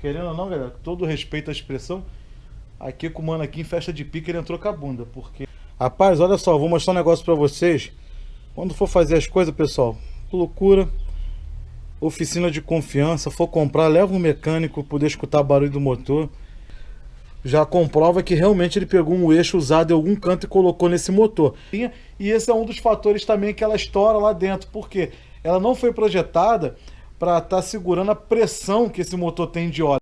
querendo ou não, galera, com todo respeito à expressão, aqui com o mano aqui em festa de pique ele entrou com a bunda, porque... Rapaz, olha só, vou mostrar um negócio pra vocês. Quando for fazer as coisas, pessoal, loucura, oficina de confiança, for comprar, leva um mecânico, poder escutar barulho do motor. Já comprova que realmente ele pegou um eixo usado em algum canto e colocou nesse motor. E esse é um dos fatores também que ela estoura lá dentro, porque ela não foi projetada para estar segurando a pressão que esse motor tem de óleo.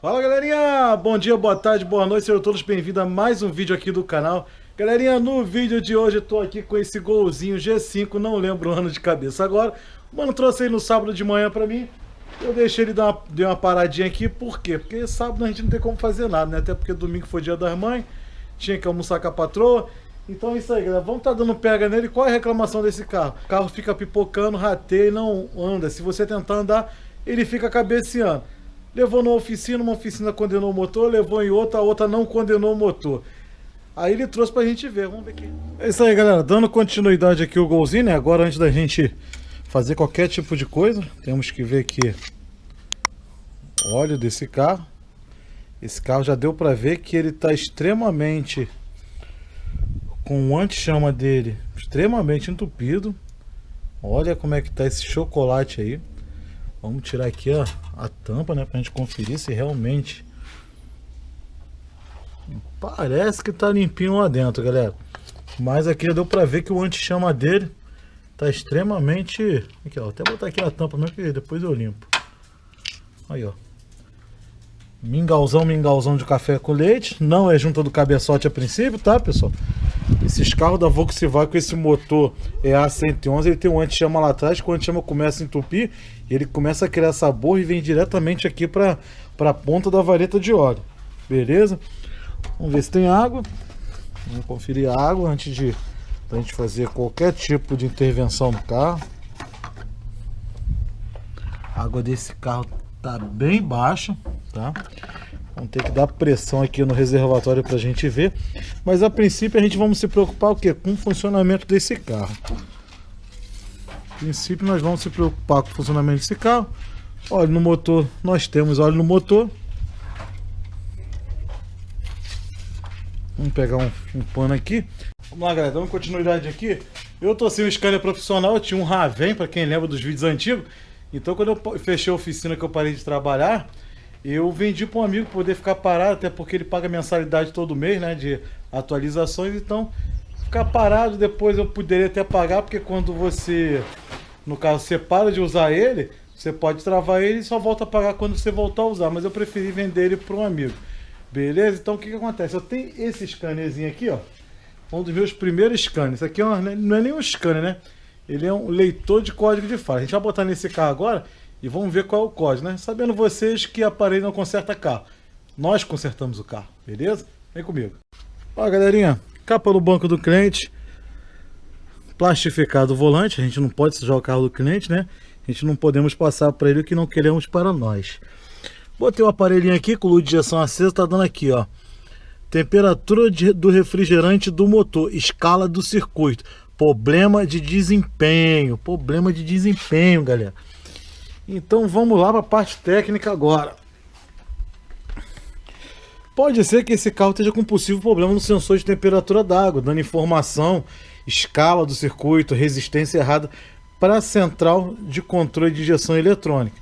Fala, galerinha, bom dia, boa tarde, boa noite, sejam todos bem-vindos a mais um vídeo aqui do canal. Galerinha, no vídeo de hoje eu tô aqui com esse golzinho G5, não lembro o ano de cabeça agora. O mano trouxe ele no sábado de manhã pra mim, eu deixei ele dar uma paradinha aqui, por quê? Porque sábado a gente não tem como fazer nada, né? Até porque domingo foi dia das mães, tinha que almoçar com a patroa. Então é isso aí, galera, vamos dando pega nele. Qual é a reclamação desse carro? O carro fica pipocando, rateia e não anda. Se você tentar andar, ele fica cabeceando. Levou numa oficina, uma oficina condenou o motor, levou em outra, a outra não condenou o motor. Aí ele trouxe pra gente ver, vamos ver aqui. É isso aí, galera, dando continuidade aqui o golzinho, né? Agora, antes da gente fazer qualquer tipo de coisa, temos que ver aqui o óleo desse carro. Esse carro já deu pra ver que ele tá extremamente, com o anti-chama dele extremamente entupido. Olha como é que tá esse chocolate aí. Vamos tirar aqui, ó, a tampa, né, pra gente conferir se realmente parece que tá limpinho lá dentro, galera. Mas aqui deu pra ver que o anti-chama dele tá extremamente... Aqui, ó, vou até botar aqui a tampa mesmo que depois eu limpo. Aí, ó. Mingauzão de café com leite. Não é junta do cabeçote a princípio, tá, pessoal? Esses carros da Volkswagen com esse motor EA111, ele tem um anti-chama lá atrás, que o anti-chama começa a entupir, ele começa a criar sabor e vem diretamente aqui para a ponta da vareta de óleo. Beleza? Vamos ver se tem água. Vamos conferir a água antes de a gente fazer qualquer tipo de intervenção no carro. A água desse carro tá bem baixa, tá? Vamos ter que dar pressão aqui no reservatório pra gente ver. Mas a princípio a gente vamos se preocupar o quê? Com o funcionamento desse carro. A princípio nós vamos se preocupar com o funcionamento desse carro. Óleo no motor, nós temos óleo no motor. Vamos pegar um pano aqui. Vamos lá, galera, dando continuidade aqui. Eu tô sem um Scania profissional, eu tinha um Raven, pra quem lembra dos vídeos antigos. Então quando eu fechei a oficina que eu parei de trabalhar, eu vendi para um amigo poder ficar parado, até porque ele paga mensalidade todo mês, né, de atualizações. Então, ficar parado depois eu poderia até pagar, porque quando você, no caso, você para de usar ele, você pode travar ele e só volta a pagar quando você voltar a usar. Mas eu preferi vender ele para um amigo. Beleza? Então o que acontece? Eu tenho esse scannerzinho aqui, ó, um dos meus primeiros scanners. Isso aqui não é nem um scanner, né? Ele é um leitor de código de fala. A gente vai botar nesse carro agora e vamos ver qual é o código, né? Sabendo vocês que aparelho não conserta carro. Nós consertamos o carro, beleza? Vem comigo. Ó, galerinha, capa no banco do cliente. Plastificado o volante. A gente não pode sujar o carro do cliente, né? A gente não podemos passar para ele o que não queremos para nós. Botei o aparelhinho aqui com luz de injeção acesa. Tá dando aqui, ó. Temperatura do refrigerante do motor. Escala do circuito. Problema de desempenho. Problema de desempenho, galera. Então vamos lá para a parte técnica agora. Pode ser que esse carro esteja com possível problema no sensor de temperatura d'água, dando informação, escala do circuito, resistência errada para a central de controle de injeção eletrônica.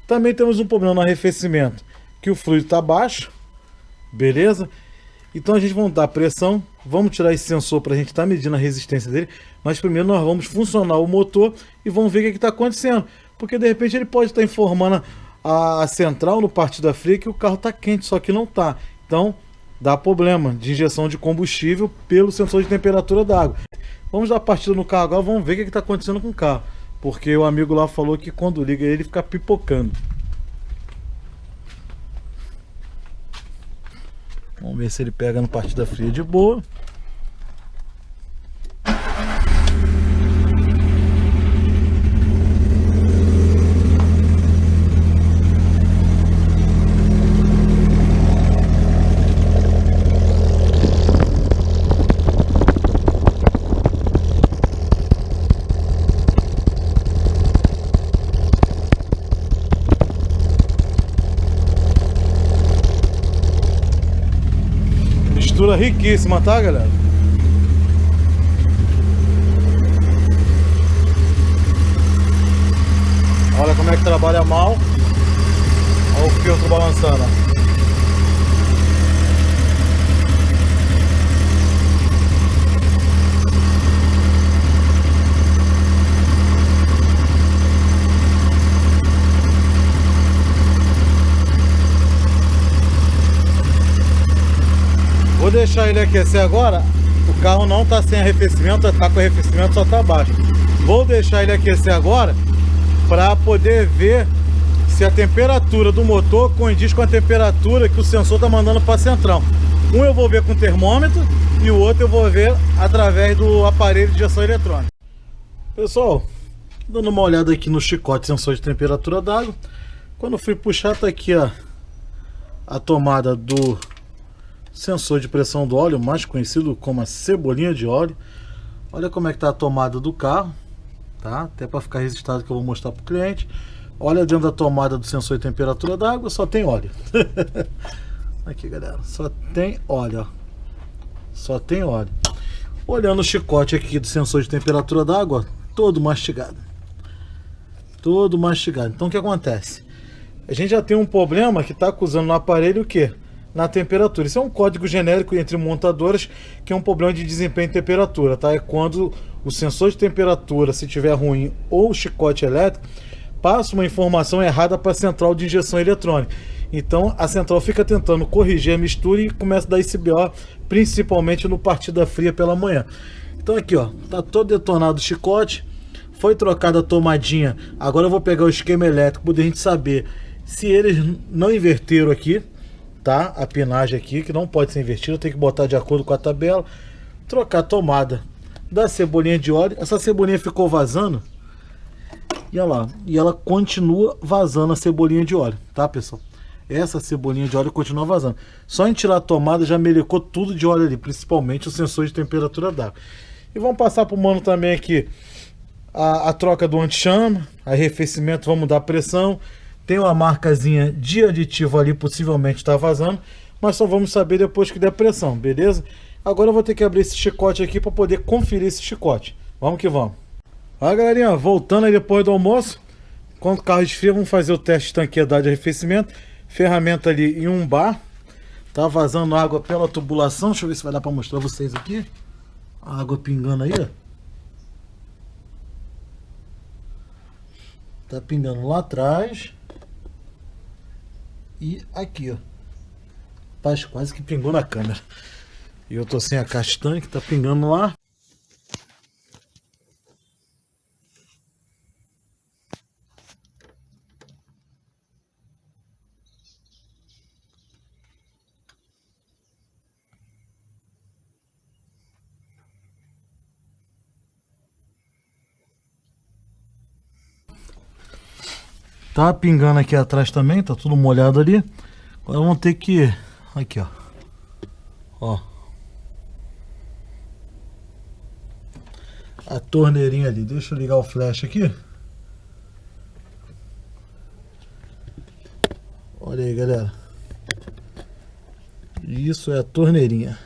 Também temos um problema no arrefecimento, que o fluido está baixo, beleza? Então a gente vai dar pressão, vamos tirar esse sensor para a gente estar medindo a resistência dele, mas primeiro nós vamos funcionar o motor e vamos ver o que está acontecendo. Porque de repente ele pode estar informando a central no partida fria que o carro está quente, só que não está. Então dá problema de injeção de combustível pelo sensor de temperatura da água. Vamos dar a partida no carro agora, vamos ver o que está acontecendo com o carro. Porque o amigo lá falou que quando liga ele fica pipocando. Vamos ver se ele pega no partida fria de boa. Mistura riquíssima, tá, galera? Olha como é que trabalha mal. Olha o filtro balançando. Vou deixar ele aquecer agora. O carro não tá sem arrefecimento, tá com arrefecimento, só tá baixo. Vou deixar ele aquecer agora para poder ver se a temperatura do motor condiz com a temperatura que o sensor tá mandando para a central. Um eu vou ver com o termômetro e o outro eu vou ver através do aparelho de injeção eletrônica. Pessoal, dando uma olhada aqui no chicote sensor de temperatura d'água. Quando eu fui puxar, tá aqui a tomada do sensor de pressão do óleo, mais conhecido como a cebolinha de óleo. Olha como é que tá a tomada do carro, tá? Até para ficar registrado que eu vou mostrar para o cliente. Olha dentro da tomada do sensor de temperatura d'água, só tem óleo. Aqui, galera, só tem óleo, ó. Só tem óleo. Olhando o chicote aqui do sensor de temperatura d'água, todo mastigado. Todo mastigado. Então o que acontece? A gente já tem um problema que está acusando no aparelho o quê? Na temperatura. Isso é um código genérico entre montadoras, que é um problema de desempenho de temperatura, tá? É quando o sensor de temperatura, se tiver ruim, ou o chicote elétrico, passa uma informação errada para a central de injeção eletrônica. Então a central fica tentando corrigir a mistura e começa a dar esse BO, principalmente no partida fria pela manhã. Então aqui, ó, tá todo detonado o chicote, foi trocada a tomadinha. Agora eu vou pegar o esquema elétrico para a gente saber se eles não inverteram aqui, tá? A pinagem aqui, que não pode ser invertida, tem que botar de acordo com a tabela. Trocar a tomada da cebolinha de óleo. Essa cebolinha ficou vazando. E olha lá, e ela continua vazando a cebolinha de óleo, tá, pessoal? Essa cebolinha de óleo continua vazando. Só em tirar a tomada já melecou tudo de óleo ali, principalmente o sensor de temperatura d'água. E vamos passar para o mano também aqui a troca do anti-chama, arrefecimento, vamos dar pressão. Tem uma marcazinha de aditivo ali, possivelmente está vazando, mas só vamos saber depois que der pressão, beleza? Agora eu vou ter que abrir esse chicote aqui para poder conferir esse chicote. Vamos que vamos. Olha, galerinha, voltando aí depois do almoço, quando o carro esfria, vamos fazer o teste de tanqueidade de arrefecimento. Ferramenta ali em um bar, tá vazando água pela tubulação. Deixa eu ver se vai dar para mostrar vocês aqui. A água pingando aí, ó. Tá pingando lá atrás. E aqui, ó. Rapaz, quase que pingou na câmera. E eu tô sem a castanha que tá pingando lá. Tá pingando aqui atrás também, tá tudo molhado ali. Agora vamos ter que... Aqui, ó. Ó. A torneirinha ali. Deixa eu ligar o flash aqui. Olha aí, galera. Isso é a torneirinha.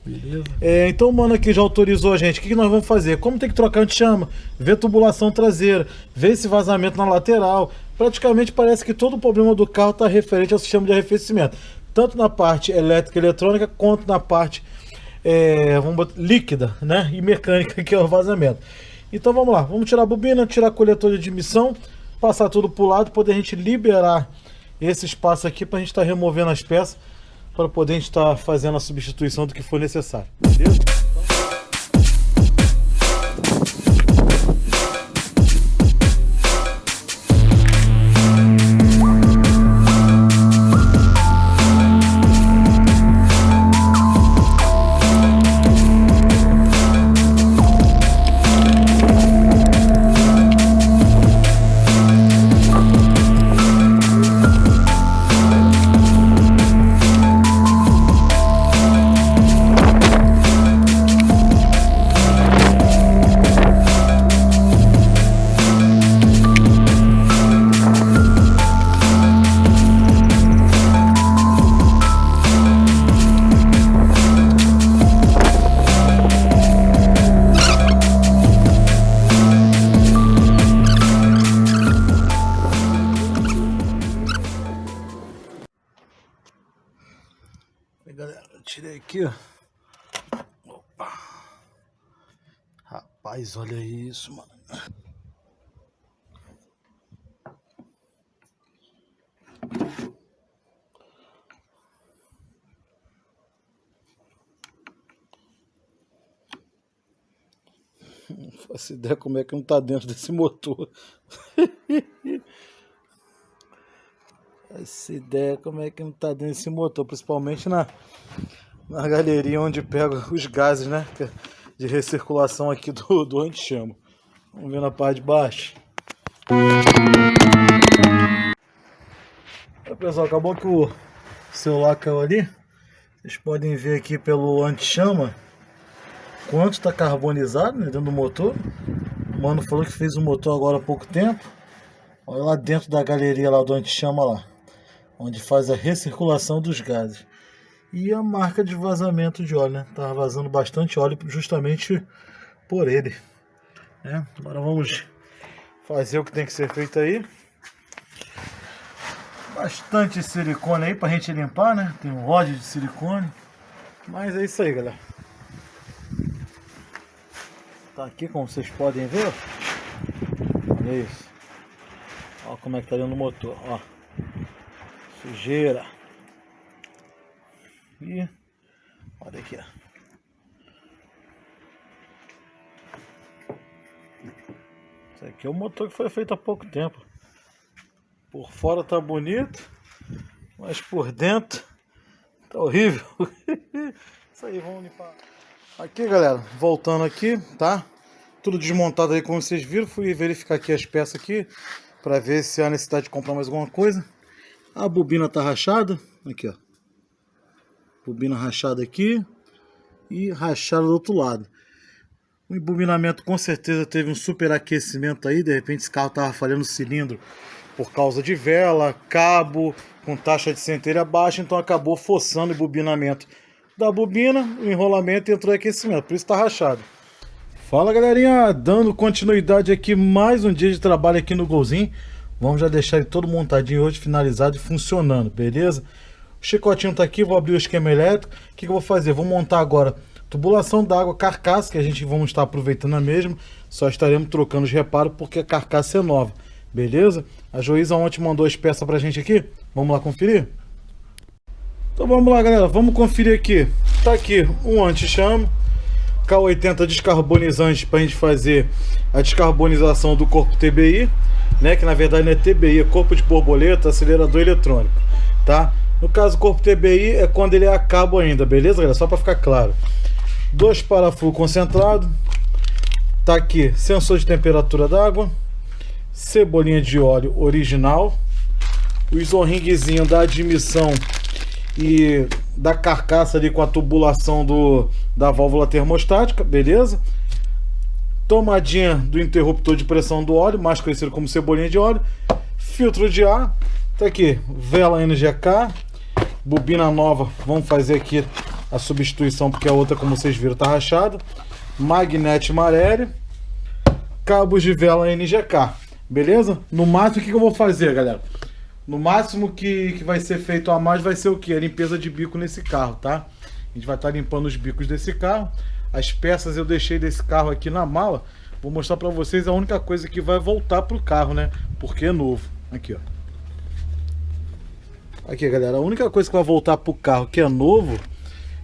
Beleza. Então o mano aqui já autorizou a gente. O que nós vamos fazer? Como tem que trocar anti-chama, ver tubulação traseira, ver esse vazamento na lateral. Praticamente parece que todo o problema do carro está referente ao sistema de arrefecimento, tanto na parte elétrica e eletrônica quanto na parte líquida, né, e mecânica, que é o vazamento. Então vamos lá, vamos tirar a bobina, tirar o coletor de admissão, passar tudo para o lado, poder a gente liberar esse espaço aqui para a gente estar removendo as peças, para poder a gente estar fazendo a substituição do que for necessário, beleza? Aí, galera, eu tirei aqui, ó. Opa. Rapaz, olha isso, mano. Não faço ideia como é que não tá dentro desse motor. Essa ideia como é que não tá dentro desse motor, principalmente na galerinha onde pega os gases, né? De recirculação aqui do anti-chama. Vamos ver na parte de baixo. Então, pessoal, acabou que o celular caiu ali. Vocês podem ver aqui pelo anti-chama quanto está carbonizado, né, dentro do motor. O mano falou que fez o motor agora há pouco tempo. Olha lá dentro da galeria lá do anti-chama lá, onde faz a recirculação dos gases. E a marca de vazamento de óleo, né? Tá vazando bastante óleo justamente por ele, né? Agora vamos fazer o que tem que ser feito aí. Bastante silicone aí pra gente limpar, né? Tem um rod de silicone. Mas é isso aí, galera. Tá aqui, como vocês podem ver. Olha isso. Olha como é que tá dentro do motor, ó. Sujeira. E olha aqui, ó. Esse aqui é o motor que foi feito há pouco tempo. Por fora tá bonito, mas por dentro tá horrível. Isso aí, vamos limpar. Aqui, galera, voltando aqui, tá? Tudo desmontado aí, como vocês viram. Fui verificar aqui as peças aqui para ver se há necessidade de comprar mais alguma coisa. A bobina tá rachada, aqui, ó. Bobina rachada aqui e rachada do outro lado. O embobinamento com certeza teve um superaquecimento aí. De repente esse carro tava falhando o cilindro por causa de vela, cabo, com taxa de centelha baixa, então acabou forçando o embobinamento da bobina, o enrolamento e entrou em aquecimento, por isso tá rachado. Fala, galerinha, dando continuidade aqui, mais um dia de trabalho aqui no Golzinho. Vamos já deixar ele todo montadinho hoje, finalizado e funcionando, beleza? O chicotinho tá aqui, vou abrir o esquema elétrico. O que eu vou fazer? Vou montar agora tubulação d'água, carcaça, que a gente vamos estar aproveitando a mesma, só estaremos trocando os reparos porque a carcaça é nova, beleza? A Joísa ontem mandou as peças pra gente aqui, vamos lá conferir? Então vamos lá, galera, vamos conferir aqui. Tá aqui um anti-chama, K80 descarbonizante para a gente fazer a descarbonização do corpo TBI, né? Que na verdade não é TBI, é corpo de borboleta, acelerador eletrônico, tá? No caso, o corpo TBI é quando ele é a cabo ainda, beleza, galera? Só para ficar claro. 2 parafusos concentrados. Tá aqui sensor de temperatura d'água, cebolinha de óleo original, o isorringuezinho da admissão e da carcaça ali com a tubulação da válvula termostática, beleza? Tomadinha do interruptor de pressão do óleo, mais conhecido como cebolinha de óleo, filtro de ar, tá aqui, vela NGK, bobina nova, vamos fazer aqui a substituição porque a outra, como vocês viram, tá rachada, magnete Marelli, cabos de vela NGK, beleza? No máximo, o que eu vou fazer, galera? No máximo que vai ser feito a mais vai ser o que? A limpeza de bico nesse carro, tá? A gente vai estar limpando os bicos desse carro. As peças eu deixei desse carro aqui na mala. Vou mostrar pra vocês a única coisa que vai voltar pro carro, né? Porque é novo. Aqui, ó. Aqui, galera. A única coisa que vai voltar pro carro que é novo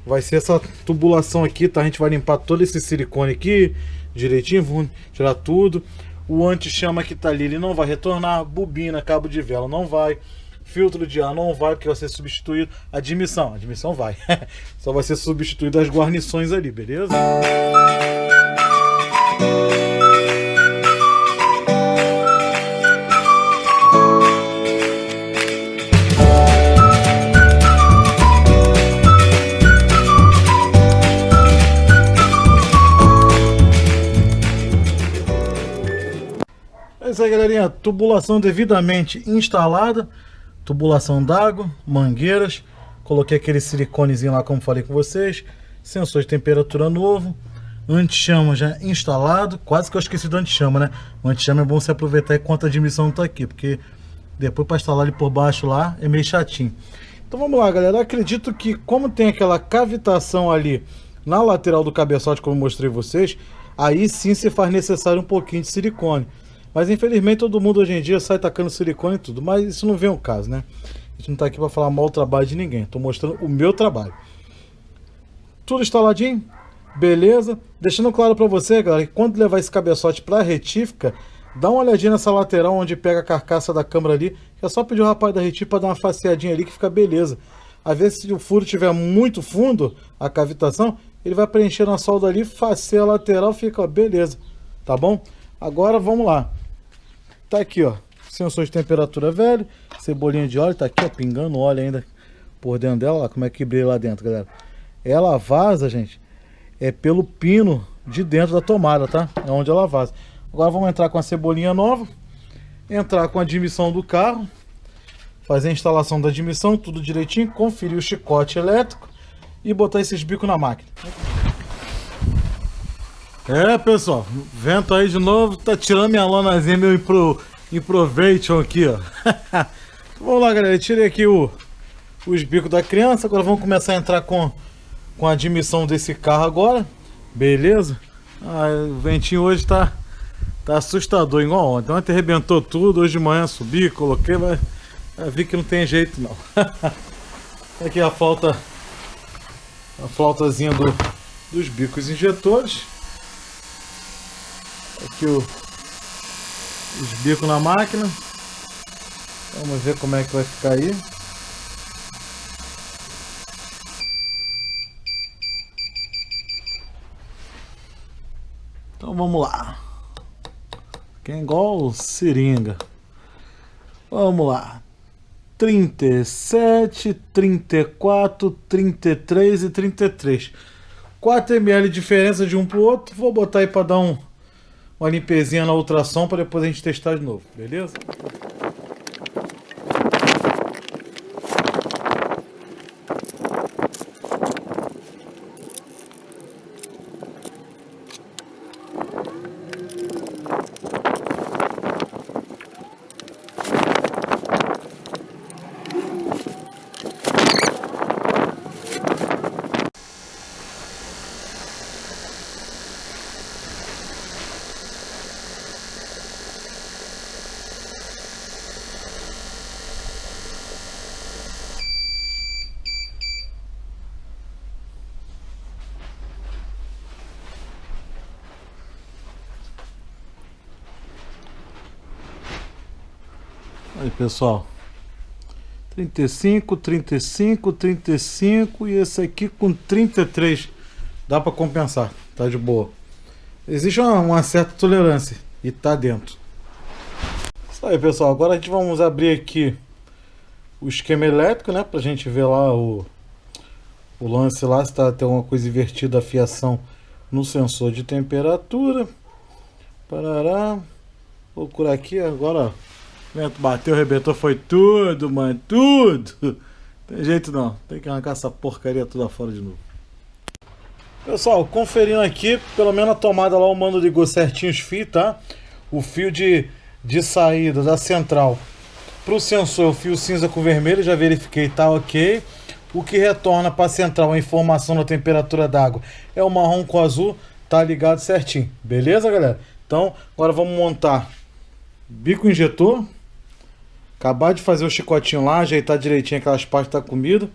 vai ser essa tubulação aqui, tá? A gente vai limpar todo esse silicone aqui direitinho. Vamos tirar tudo. O anti-chama que tá ali, ele não vai retornar. Bobina, cabo de vela não vai. Filtro de ar não vai, porque vai ser substituído. A admissão vai. Só vai ser substituído as guarnições ali, beleza? É isso aí, galerinha. Tubulação devidamente instalada. Tubulação d'água, mangueiras. Coloquei aquele siliconezinho lá, como falei com vocês. Sensor de temperatura novo. Anti-chama já instalado. Quase que eu esqueci do anti-chama, né? O anti-chama é bom se aproveitar enquanto a admissão não tá aqui, porque depois para instalar ele por baixo lá é meio chatinho. Então vamos lá, galera. Eu acredito que como tem aquela cavitação ali na lateral do cabeçote, como eu mostrei vocês, aí sim se faz necessário um pouquinho de silicone. Mas infelizmente todo mundo hoje em dia sai tacando silicone e tudo, mas isso não vem ao caso, né? A gente não tá aqui para falar mal do trabalho de ninguém, tô mostrando o meu trabalho. Tudo instaladinho, beleza? Deixando claro para você, galera, que quando levar esse cabeçote para retífica, dá uma olhadinha nessa lateral onde pega a carcaça da câmera ali, que é só pedir o rapaz da retífica para dar uma faceadinha ali que fica beleza. Às vezes se o furo tiver muito fundo, a cavitação, ele vai preencher na solda ali, faceia a lateral, fica ó, beleza, tá bom? Agora vamos lá. Tá aqui, ó, sensor de temperatura velho, cebolinha de óleo, tá aqui, ó, pingando óleo ainda por dentro dela, ó, como é que brilha lá dentro, galera. Ela vaza, gente, é pelo pino de dentro da tomada, tá? É onde ela vaza. Agora vamos entrar com a cebolinha nova, entrar com a admissão do carro, fazer a instalação da admissão, tudo direitinho, conferir o chicote elétrico e botar esses bicos na máquina. É, pessoal, vento aí de novo, tá tirando minha lonazinha, meu Improvation aqui, ó. Vamos lá, galera, eu tirei aqui os bicos da criança, agora vamos começar a entrar com a admissão desse carro agora, beleza? Ah, o ventinho hoje tá assustador, igual ontem. Ontem arrebentou tudo, hoje de manhã subi, coloquei, mas vi que não tem jeito não. Aqui a flautazinha dos bicos injetores. Aqui os bicos na máquina. Vamos ver como é que vai ficar aí. Então vamos lá. Que é igual seringa. Vamos lá. 37, 34, 33 e 33. 4 ml de diferença de um para o outro. Vou botar aí para dar uma limpezinha na ultrassom para depois a gente testar de novo, beleza? Aí, pessoal, 35, 35, 35 e esse aqui com 33 dá para compensar, tá de boa. Existe uma certa tolerância e tá dentro. Isso aí, pessoal, agora a gente vamos abrir aqui o esquema elétrico, né, pra gente ver lá o lance lá, se tá tem alguma coisa invertida a fiação no sensor de temperatura. Parará. Vou procurar aqui agora, ó. O vento bateu, arrebentou, foi tudo, mano, tudo. Tem jeito não, tem que arrancar essa porcaria toda fora de novo. Pessoal, conferindo aqui, pelo menos a tomada lá, o mano ligou certinho os fios, tá? O fio de saída da central pro sensor, o fio cinza com vermelho, já verifiquei, tá ok. O que retorna para a central a informação da temperatura d'água é o marrom com azul, tá ligado certinho, beleza, galera? Então, agora vamos montar bico injetor. Acabar de fazer o chicotinho lá, ajeitar direitinho aquelas partes da comida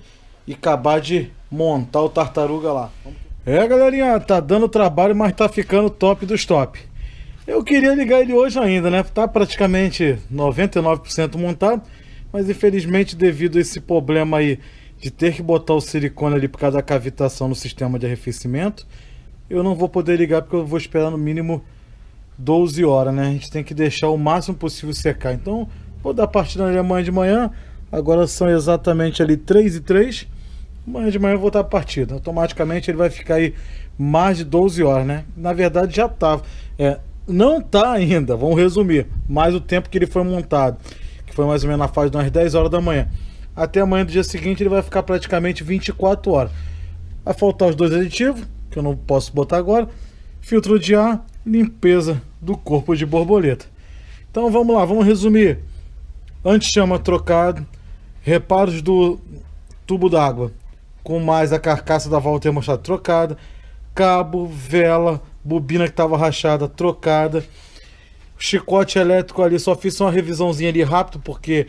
e acabar de montar o tartaruga lá. É, galerinha, tá dando trabalho, mas tá ficando top dos top. Eu queria ligar ele hoje ainda, né? Tá praticamente 99% montado, mas infelizmente devido a esse problema aí de ter que botar o silicone ali por causa da cavitação no sistema de arrefecimento, eu não vou poder ligar porque eu vou esperar no mínimo 12 horas, né? A gente tem que deixar o máximo possível secar. Então, vou dar partida ali amanhã de manhã. Agora são exatamente ali 3h03. Amanhã de manhã eu vou dar a partida. Automaticamente ele vai ficar aí mais de 12 horas, né? Na verdade já estava. Não tá ainda, vamos resumir. Mais o tempo que ele foi montado, que foi mais ou menos na fase de umas 10 horas da manhã. Até amanhã do dia seguinte ele vai ficar praticamente 24 horas. Vai faltar os dois aditivos, que eu não posso botar agora. Filtro de ar, limpeza do corpo de borboleta. Então vamos lá, vamos resumir. Anti-chama trocado, reparos do tubo d'água com mais a carcaça da válvula termostato trocada, cabo, vela, bobina que estava rachada trocada, chicote elétrico ali, só fiz uma revisãozinha ali rápido porque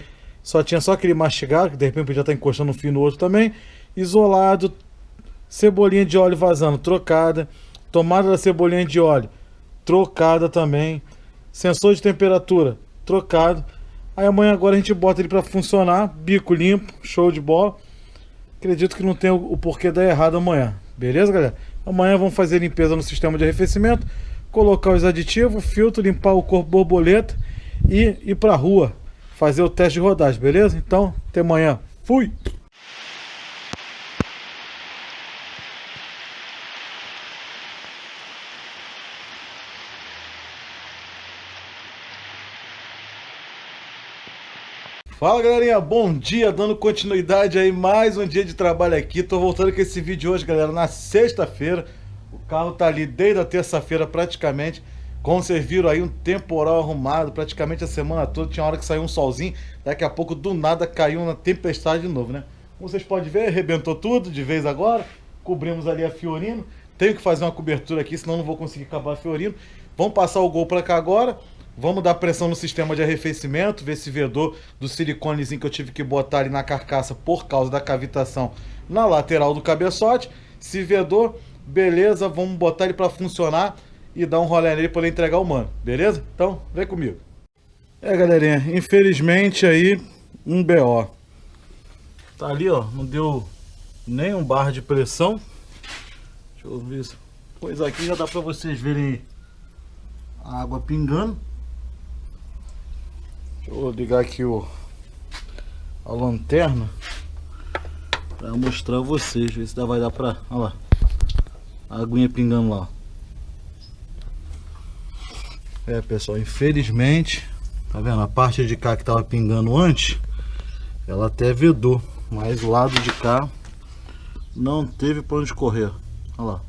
tinha só aquele mastigado, que de repente podia estar encostando um fio no outro também, isolado, cebolinha de óleo vazando trocada, tomada da cebolinha de óleo trocada também, sensor de temperatura trocado. Aí amanhã agora a gente bota ele para funcionar, bico limpo, show de bola. Acredito que não tem o porquê dar errado amanhã, beleza, galera? Amanhã vamos fazer limpeza no sistema de arrefecimento, colocar os aditivos, filtro, limpar o corpo borboleta e ir pra rua fazer o teste de rodagem, beleza? Então, até amanhã. Fui! Fala, galerinha, bom dia, dando continuidade aí, mais um dia de trabalho aqui. Tô voltando com esse vídeo hoje, galera, na sexta-feira. O carro tá ali desde a terça-feira praticamente. Como vocês viram aí, um temporal arrumado praticamente a semana toda. Tinha hora que saiu um solzinho, daqui a pouco do nada caiu uma tempestade de novo, né? Como vocês podem ver, arrebentou tudo de vez agora. Cobrimos ali a Fiorino. Tenho que fazer uma cobertura aqui, senão não vou conseguir acabar a Fiorino. Vamos passar o Gol pra cá agora. Vamos dar pressão no sistema de arrefecimento, ver se vedou do siliconezinho que eu tive que botar ali na carcaça por causa da cavitação na lateral do cabeçote. Se vedou, beleza, vamos botar ele para funcionar e dar um rolê nele para ele entregar o mano, beleza? Então, vem comigo. Galerinha, infelizmente aí, um BO. Tá ali, ó, não deu nem um bar de pressão. Deixa eu ver isso. Pois aqui já dá para vocês verem a água pingando. Deixa eu ligar aqui a lanterna para mostrar a vocês, ver se vai dar pra... Olha lá, a aguinha pingando lá. Pessoal, infelizmente, tá vendo? A parte de cá que tava pingando antes, ela até vedou, mas o lado de cá não teve pra onde correr. Olha lá.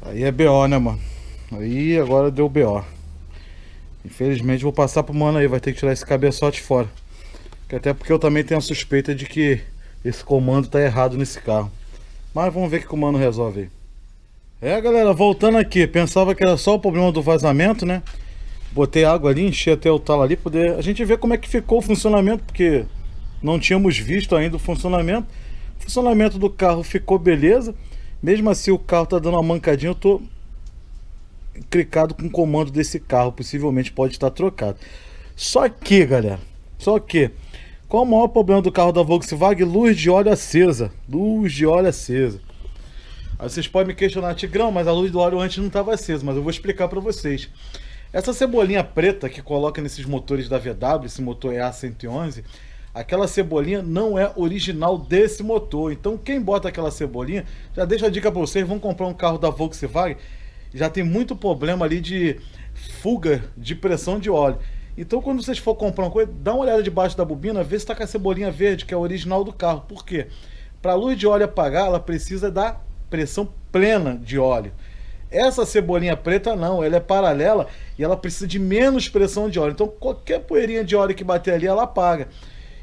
Aí é BO, né, mano? Aí agora deu BO. Infelizmente vou passar pro mano aí, vai ter que tirar esse cabeçote fora. Até porque eu também tenho a suspeita de que esse comando tá errado nesse carro. Mas vamos ver o que o mano resolve aí. Galera, voltando aqui, pensava que era só o problema do vazamento, né? Botei água ali, enchi até o talo ali, poder a gente ver como é que ficou o funcionamento, porque não tínhamos visto ainda o funcionamento. O funcionamento do carro ficou beleza. Mesmo assim o carro tá dando uma mancadinha, eu tô clicado com o comando desse carro, possivelmente pode estar trocado. Só que, galera, qual o maior problema do carro da Volkswagen? Luz de óleo acesa. Luz de óleo acesa. Aí vocês podem me questionar, Tigrão, mas a luz do óleo antes não estava acesa, mas eu vou explicar para vocês. Essa cebolinha preta que coloca nesses motores da VW, esse motor EA111, aquela cebolinha não é original desse motor. Então quem bota aquela cebolinha, já deixa a dica para vocês, vão comprar um carro da Volkswagen, já tem muito problema ali de fuga de pressão de óleo. Então quando vocês for comprar uma coisa, dá uma olhada debaixo da bobina, vê se está com a cebolinha verde, que é a original do carro. Por quê? Para a luz de óleo apagar, ela precisa da pressão plena de óleo. Essa cebolinha preta não, ela é paralela e ela precisa de menos pressão de óleo. Então qualquer poeirinha de óleo que bater ali, ela apaga.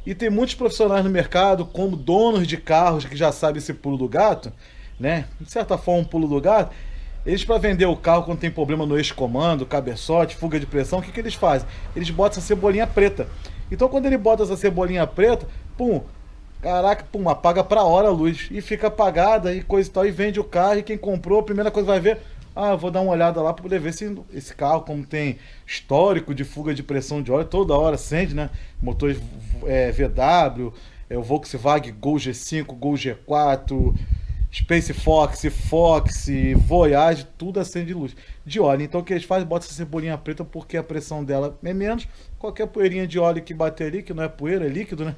E tem muitos profissionais no mercado, como donos de carros que já sabem esse pulo do gato, né? De certa forma, um pulo do gato. Eles, para vender o carro quando tem problema no eixo-comando, cabeçote, fuga de pressão, o que eles fazem? Eles botam essa cebolinha preta. Então quando ele bota essa cebolinha preta, pum, caraca, pum, apaga pra hora a luz. E fica apagada e coisa e tal, e vende o carro. E quem comprou, a primeira coisa vai ver, vou dar uma olhada lá para poder ver se esse carro, como tem histórico de fuga de pressão de óleo, toda hora acende, né? Motores VW, o Volkswagen Gol G5, Gol G4, Space Fox, Voyage, tudo acende luz de óleo. Então o que eles fazem? Bota essa cebolinha preta porque a pressão dela é menos. Qualquer poeirinha de óleo que bater ali, que não é poeira, é líquido, né?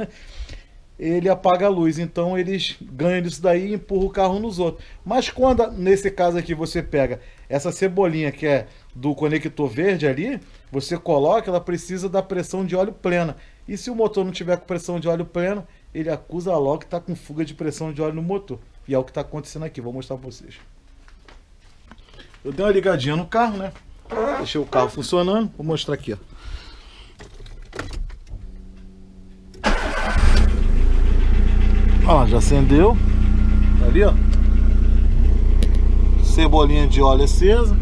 Ele apaga a luz. Então eles ganham disso daí e empurram o carro nos outros. Mas quando, nesse caso aqui, você pega essa cebolinha que é do conector verde ali, você coloca, ela precisa da pressão de óleo plena. E se o motor não tiver com pressão de óleo plena, ele acusa logo que está com fuga de pressão de óleo no motor. E é o que está acontecendo aqui, vou mostrar para vocês. Eu dei uma ligadinha no carro, né? Deixei o carro funcionando, vou mostrar aqui, ó. Ó, já acendeu. Tá ali, ó. Cebolinha de óleo acesa.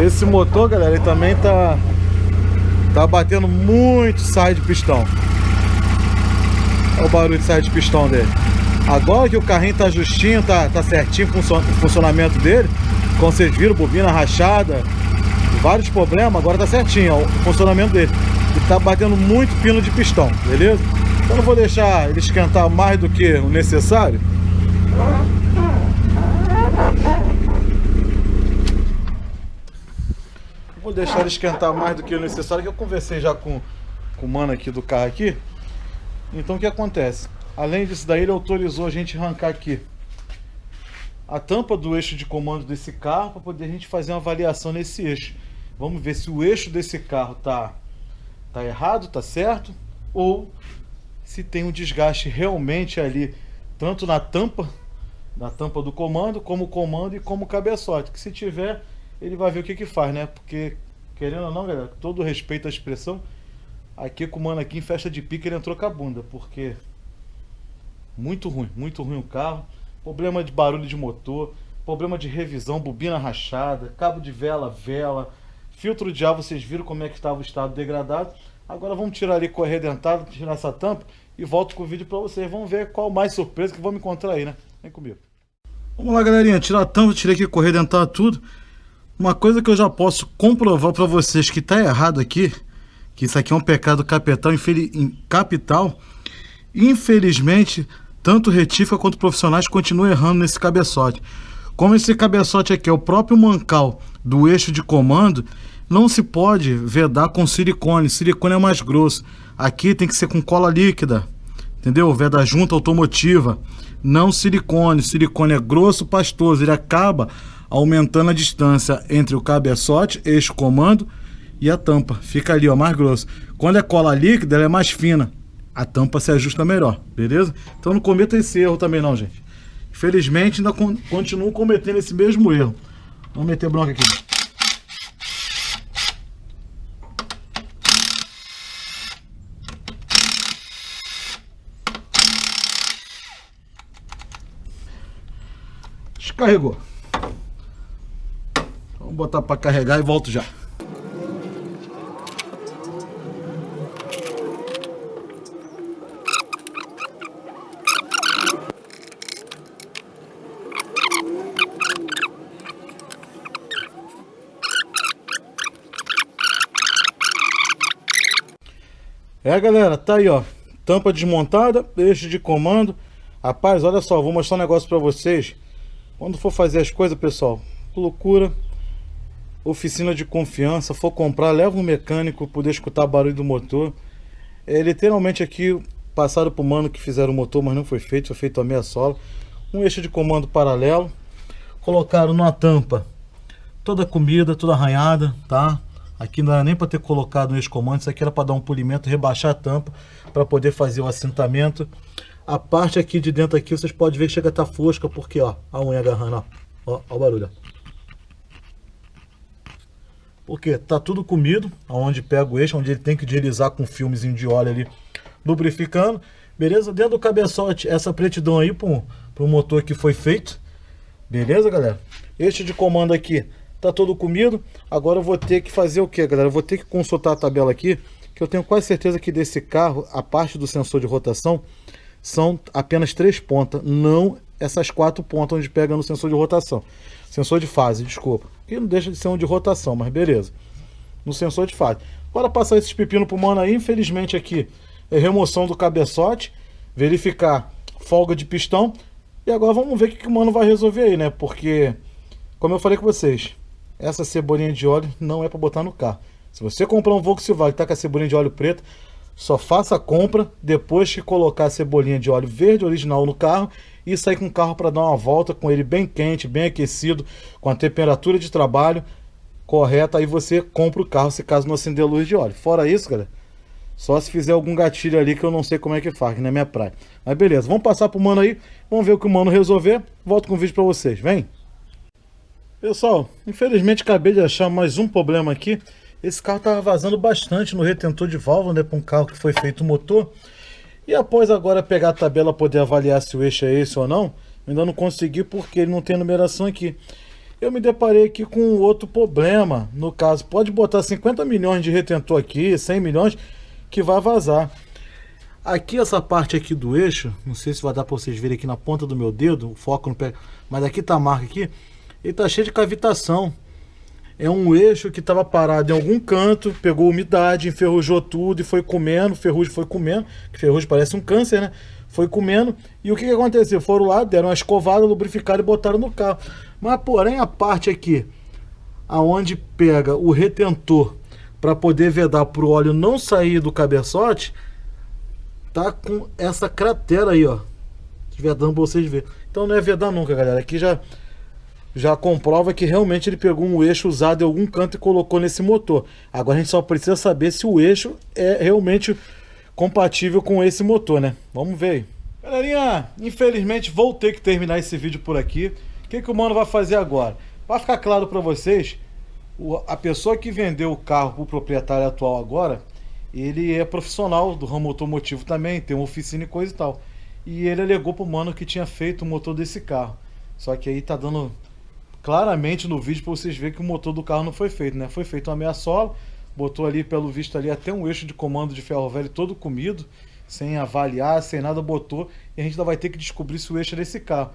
Esse motor, galera, ele também tá batendo muito saia de pistão. Olha o barulho de saia de pistão dele. Agora que o carrinho tá justinho, tá certinho o funcionamento dele, como vocês viram, bobina rachada, vários problemas, agora tá certinho, ó, o funcionamento dele. E tá batendo muito pino de pistão, beleza? Então não vou deixar ele esquentar mais do que o necessário. Vou deixar ele esquentar mais do que o necessário, que eu conversei já com o mano aqui do carro aqui. Então o que acontece? Além disso daí, ele autorizou a gente arrancar aqui a tampa do eixo de comando desse carro para poder a gente fazer uma avaliação nesse eixo. Vamos ver se o eixo desse carro tá errado, tá certo, ou se tem um desgaste realmente ali, tanto na tampa do comando, como o comando e como o cabeçote. Que se tiver, ele vai ver o que faz, né? Porque, querendo ou não, galera, todo respeito à expressão, aqui com o mano aqui em festa de pique ele entrou com a bunda, porque muito ruim o carro. Problema de barulho de motor, problema de revisão, bobina rachada, cabo de vela, filtro de ar, vocês viram como é que estava o estado degradado. Agora vamos tirar ali correia dentada, tirar essa tampa e volto com o vídeo para vocês. Vamos ver qual mais surpresa que vamos encontrar aí, né? Vem comigo. Vamos lá, galerinha, tirar a tampa, tirei aqui correia dentada, tudo. Uma coisa que eu já posso comprovar para vocês que tá errado aqui, que isso aqui é um pecado capital, infelizmente, tanto retífica quanto profissionais continuam errando nesse cabeçote. Como esse cabeçote aqui é o próprio mancal do eixo de comando, não se pode vedar com silicone. Silicone é mais grosso. Aqui tem que ser com cola líquida, entendeu? Veda junta automotiva, não silicone. Silicone é grosso, pastoso, ele acaba aumentando a distância entre o cabeçote, eixo comando e a tampa. Fica ali, ó, mais grosso. Quando é cola líquida, ela é mais fina. A tampa se ajusta melhor, beleza? Então não cometa esse erro também não, gente. Infelizmente ainda continuo cometendo esse mesmo erro. Vamos meter bronca aqui. Descarregou. Vamos botar para carregar e volto já. Galera, tá aí, ó, tampa desmontada, eixo de comando. Rapaz, olha só, vou mostrar um negócio pra vocês. Quando for fazer as coisas, pessoal, procura oficina de confiança. For comprar, leva um mecânico, poder escutar barulho do motor. Literalmente aqui, passaram pro mano que fizeram o motor, mas não foi feito, foi feito a meia sola. Um eixo de comando paralelo. Colocaram numa tampa toda a comida, toda arranhada, tá? Aqui não era nem para ter colocado no eixo comando, isso aqui era para dar um polimento, rebaixar a tampa para poder fazer o assentamento. A parte aqui de dentro aqui, vocês podem ver que chega a estar fosca, porque ó, a unha agarrando, ó o barulho. Porque tá tudo comido, aonde pega o eixo, onde ele tem que deslizar com um filmezinho de óleo ali, lubrificando. Beleza? Dentro do cabeçote, essa pretidão aí pro motor que foi feito. Beleza, galera? Eixo de comando aqui tá todo comido. Agora eu vou ter que fazer o que, galera? Eu vou ter que consultar a tabela aqui, que eu tenho quase certeza que desse carro, a parte do sensor de rotação, são apenas 3 pontas, não essas 4 pontas onde pega no sensor de rotação. Sensor de fase, desculpa. Que não deixa de ser um de rotação, mas beleza. No sensor de fase. Bora passar esses pepinos pro mano aí. Infelizmente aqui é remoção do cabeçote, verificar folga de pistão. E agora vamos ver o que o mano vai resolver aí, né? Porque, como eu falei com vocês, essa cebolinha de óleo não é para botar no carro. Se você comprar um Volkswagen que tá com a cebolinha de óleo preta, só faça a compra depois que colocar a cebolinha de óleo verde original no carro e sair com o carro para dar uma volta com ele bem quente, bem aquecido, com a temperatura de trabalho correta. Aí você compra o carro se caso não acender a luz de óleo. Fora isso, galera, só se fizer algum gatilho ali que eu não sei como é que faz, que não é minha praia. Mas beleza, vamos passar pro mano aí, vamos ver o que o mano resolver. Volto com o vídeo para vocês, vem! Pessoal, infelizmente acabei de achar mais um problema aqui. Esse carro estava vazando bastante no retentor de válvula, né, para um carro que foi feito o motor. E após agora pegar a tabela poder avaliar se o eixo é esse ou não, ainda não consegui porque ele não tem numeração aqui. Eu me deparei aqui com outro problema. No caso, pode botar 50 milhões de retentor aqui, 100 milhões, que vai vazar. Aqui essa parte aqui do eixo, não sei se vai dar para vocês verem aqui na ponta do meu dedo, o foco não pega, mas aqui tá a marca aqui, ele tá cheio de cavitação. É um eixo que estava parado em algum canto, pegou umidade, enferrujou tudo e foi comendo, ferrugem foi comendo, que ferrugem parece um câncer, né? Foi comendo, e o que aconteceu? Foram lá, deram uma escovada, lubrificaram e botaram no carro. Mas porém a parte aqui, aonde pega o retentor para poder vedar para o óleo não sair do cabeçote, tá com essa cratera aí, ó. Vedando para vocês verem. Então não é vedar nunca, galera. Aqui já comprova que realmente ele pegou um eixo usado em algum canto e colocou nesse motor. Agora a gente só precisa saber se o eixo é realmente compatível com esse motor, né? Vamos ver aí. Galerinha, infelizmente vou ter que terminar esse vídeo por aqui. O que o mano vai fazer agora? Vai ficar claro para vocês, a pessoa que vendeu o carro para o proprietário atual agora, ele é profissional do ramo automotivo também, tem uma oficina e coisa e tal. E ele alegou pro mano que tinha feito o motor desse carro. Só que aí tá dando claramente no vídeo para vocês verem que o motor do carro não foi feito, né? Foi feito uma meia sola, botou ali, pelo visto ali, até um eixo de comando de ferro velho todo comido, sem avaliar, sem nada, botou, e a gente ainda vai ter que descobrir se o eixo é desse carro.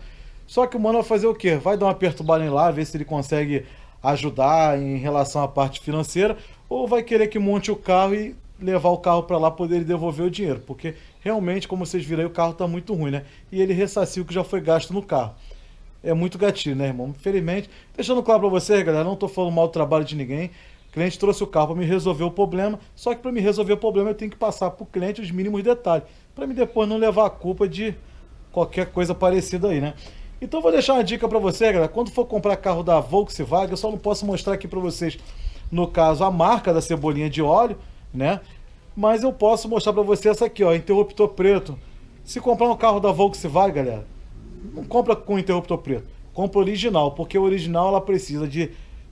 Só que o mano vai fazer o quê? Vai dar uma perturbada lá, ver se ele consegue ajudar em relação à parte financeira, ou vai querer que monte o carro e levar o carro para lá poder devolver o dinheiro, porque realmente, como vocês viram aí, o carro tá muito ruim, né? E ele ressarciu o que já foi gasto no carro. É muito gatilho, né, irmão? Infelizmente, deixando claro para vocês, galera, não tô falando mal do trabalho de ninguém. O cliente trouxe o carro para me resolver o problema, só que para me resolver o problema eu tenho que passar para o cliente os mínimos detalhes, para me depois não levar a culpa de qualquer coisa parecida aí, né? Então vou deixar uma dica para você, galera, quando for comprar carro da Volkswagen, eu só não posso mostrar aqui para vocês, no caso, a marca da cebolinha de óleo, né? Mas eu posso mostrar para você essa aqui, ó, interruptor preto. Se comprar um carro da Volkswagen, galera, não compra com interruptor preto, compra original, porque o original ela precisa de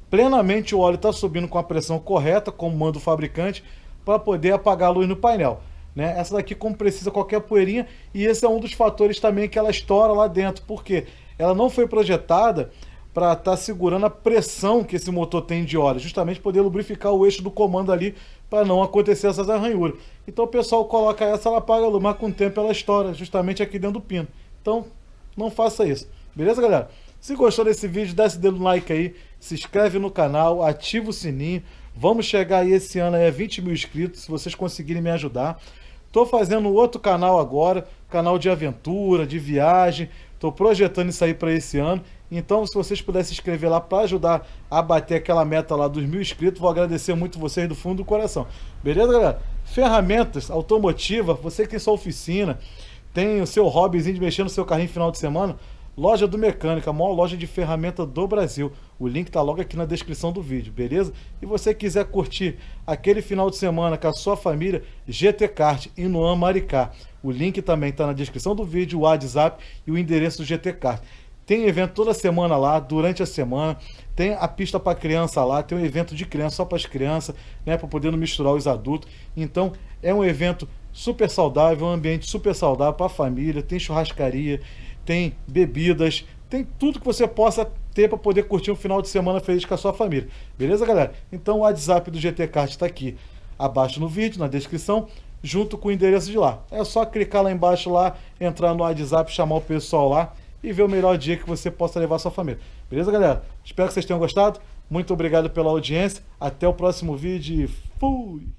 plenamente o óleo estar subindo com a pressão correta, como manda o fabricante, para poder apagar a luz no painel, né? Essa daqui, como precisa qualquer poeirinha, e esse é um dos fatores também que ela estoura lá dentro, porque ela não foi projetada para estar segurando a pressão que esse motor tem de óleo, justamente poder lubrificar o eixo do comando ali, para não acontecer essas arranhuras. Então o pessoal coloca essa, ela apaga a luz, mas com o tempo ela estoura, justamente aqui dentro do pino. Então não faça isso, beleza, galera? Se gostou desse vídeo, dá esse dedo no like aí, se inscreve no canal, ativa o sininho. Vamos chegar aí esse ano aí a 20 mil inscritos, se vocês conseguirem me ajudar. Tô fazendo outro canal agora, canal de aventura, de viagem. Tô projetando isso aí para esse ano. Então, se vocês puderem se inscrever lá para ajudar a bater aquela meta lá dos 1000 inscritos, vou agradecer muito vocês do fundo do coração. Beleza, galera? Ferramentas automotivas, você que tem sua oficina, tem o seu hobbyzinho de mexer no seu carrinho final de semana, Loja do Mecânico, a maior loja de ferramenta do Brasil. O link tá logo aqui na descrição do vídeo, beleza? E você quiser curtir aquele final de semana com a sua família, GT Kart, Inuan, Maricá. O link também tá na descrição do vídeo, o WhatsApp e o endereço do GT Kart. Tem evento toda semana lá, durante a semana. Tem a pista para criança lá, tem um evento de criança só para as crianças, né, para poder não misturar os adultos. Então, é um evento super saudável, um ambiente super saudável para a família, tem churrascaria, tem bebidas, tem tudo que você possa ter para poder curtir um final de semana feliz com a sua família. Beleza, galera? Então o WhatsApp do GT Kart está aqui abaixo no vídeo, na descrição, junto com o endereço de lá. É só clicar lá embaixo, lá, entrar no WhatsApp, chamar o pessoal lá e ver o melhor dia que você possa levar a sua família. Beleza, galera? Espero que vocês tenham gostado. Muito obrigado pela audiência. Até o próximo vídeo e fui!